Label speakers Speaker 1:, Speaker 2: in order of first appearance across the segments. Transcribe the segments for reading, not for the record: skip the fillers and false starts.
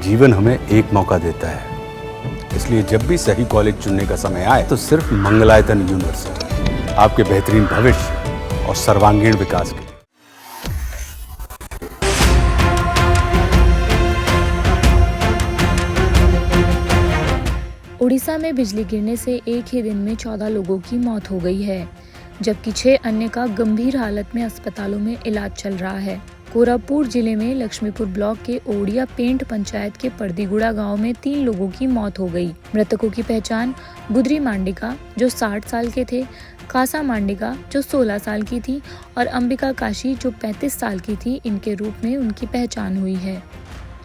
Speaker 1: जीवन हमें एक मौका देता है, इसलिए जब भी सही कॉलेज चुनने का समय आए तो सिर्फ मंगलायतन यूनिवर्सिटी आपके बेहतरीन भविष्य और सर्वांगीण विकास के लिए।
Speaker 2: उड़ीसा में बिजली गिरने से एक ही दिन में 14 लोगों की मौत हो गई है, जबकि 6 अन्य का गंभीर हालत में अस्पतालों में इलाज चल रहा है। कोरापुट जिले में लक्ष्मीपुर ब्लॉक के ओडिया पेंट पंचायत के परदीगुड़ा गांव में 3 लोगों की मौत हो गई। मृतकों की पहचान बुधरी मांडिका जो 60 साल के थे, कासा मांडिका जो 16 साल की थी और अंबिका काशी जो 35 साल की थी, इनके रूप में उनकी पहचान हुई है।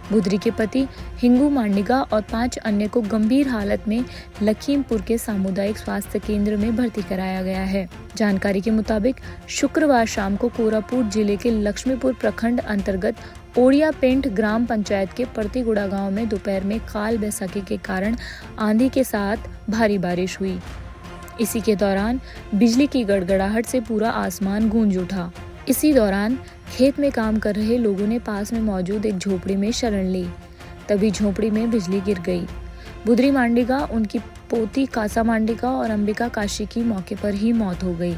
Speaker 2: बुधरी के पति हिंगू मांडिका और 5 अन्य को गंभीर हालत में लखीमपुर के सामुदायिक स्वास्थ्य केंद्र में भर्ती कराया गया है। जानकारी के मुताबिक शुक्रवार शाम को कोरापुट जिले के लक्ष्मीपुर प्रखंड अंतर्गत ओडिया पेंट ग्राम पंचायत के परतीगुड़ा गांव में दोपहर में काल बैसाखी के कारण आंधी के साथ भारी बारिश हुई। इसी के दौरान बिजली की गड़गड़ाहट से पूरा आसमान गूंज उठा। इसी दौरान खेत में काम कर रहे लोगों ने पास में मौजूद एक झोपड़ी में शरण ली, तभी झोपड़ी में बिजली गिर गई। बुधरी मांडिका, उनकी पोती कासा मांडिका और अंबिका काशी की मौके पर ही मौत हो गई।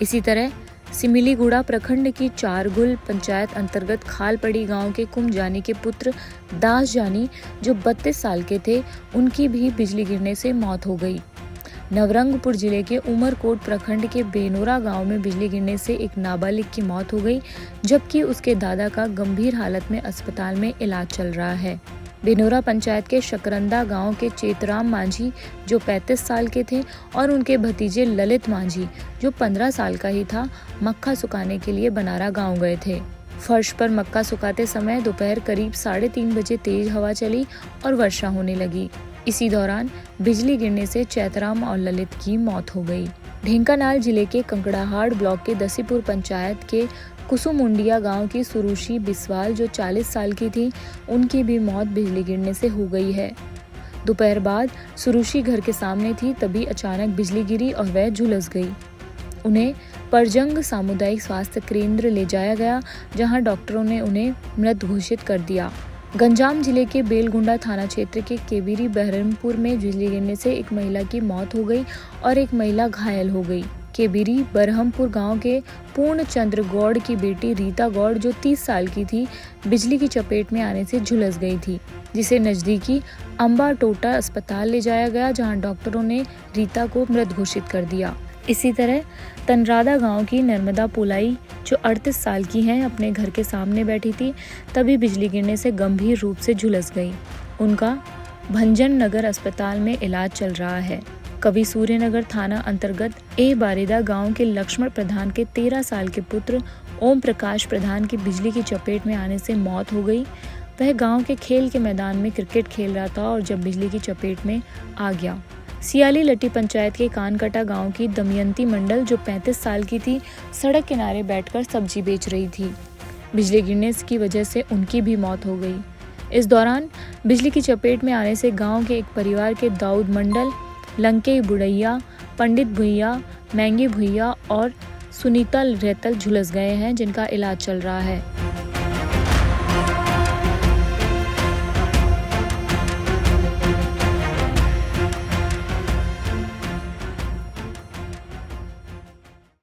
Speaker 2: इसी तरह सिमिलीगुड़ा प्रखंड की चारगुल पंचायत अंतर्गत खालपड़ी गांव के कुम जानी के पुत्र दास जानी जो 32 साल के थे, उनकी भी बिजली गिरने से मौत हो गई। नवरंगपुर जिले के उमरकोट प्रखंड के बेनोरा गांव में बिजली गिरने से एक नाबालिग की मौत हो गई, जबकि उसके दादा का गंभीर हालत में अस्पताल में इलाज चल रहा है। बेनोरा पंचायत के शकरंदा गांव के चेतराम मांझी जो 35 साल के थे और उनके भतीजे ललित मांझी जो 15 साल का ही था, मक्का सुखाने के लिए बनारा गांव गए थे। फर्श पर मक्का सुखाते समय दोपहर करीब 3:30 बजे तेज हवा चली और वर्षा होने लगी। इसी दौरान बिजली गिरने से चैतराम और ललित की मौत हो गई। ढेंकानाल जिले के कंकड़ाहाड़ ब्लॉक के दसीपुर पंचायत के कुसुमुंडिया गांव की सुरुषि बिस्वाल जो 40 साल की थी, उनकी भी मौत बिजली गिरने से हो गई है। दोपहर बाद सुरुषि घर के सामने थी, तभी अचानक बिजली गिरी और वह झुलस गई। उन्हें परजंग सामुदायिक स्वास्थ्य केंद्र ले जाया गया, जहां डॉक्टरों ने उन्हें मृत घोषित कर दिया। गंजाम जिले के बेलगुंडा थाना क्षेत्र के केबिरी बहरमपुर में बिजली गिरने से एक महिला की मौत हो गई और एक महिला घायल हो गई। केबिरी बरहमपुर गांव के पूर्णचंद्र गौड़ की बेटी रीता गौड़ जो 30 साल की थी, बिजली की चपेट में आने से झुलस गई थी, जिसे नजदीकी अंबा टोटा अस्पताल ले जाया गया, जहां डॉक्टरों ने रीता को मृत घोषित कर दिया। इसी तरह तनरादा गांव की नर्मदा पुलाई जो 38 साल की हैं, अपने घर के सामने बैठी थी, तभी बिजली गिरने से गंभीर रूप से झुलस गई। उनका भंजन नगर अस्पताल में इलाज चल रहा है। कवि सूर्यनगर थाना अंतर्गत ए बारिदा गांव के लक्ष्मण प्रधान के 13 साल के पुत्र ओम प्रकाश प्रधान की बिजली की चपेट में आने से मौत हो गई। वह गांव के खेल के मैदान में क्रिकेट खेल रहा था और जब बिजली की चपेट में आ गया। सियाली लट्टी पंचायत के कानकटा गांव की दमयंती मंडल जो 35 साल की थी, सड़क किनारे बैठकर सब्जी बेच रही थी। बिजली गिरने की वजह से उनकी भी मौत हो गई। इस दौरान बिजली की चपेट में आने से गांव के एक परिवार के दाऊद मंडल, लंके बुढ़ैया, पंडित भुइया, मैंगी भुइया और सुनीता रेतल झुलस गए हैं, जिनका इलाज चल रहा है।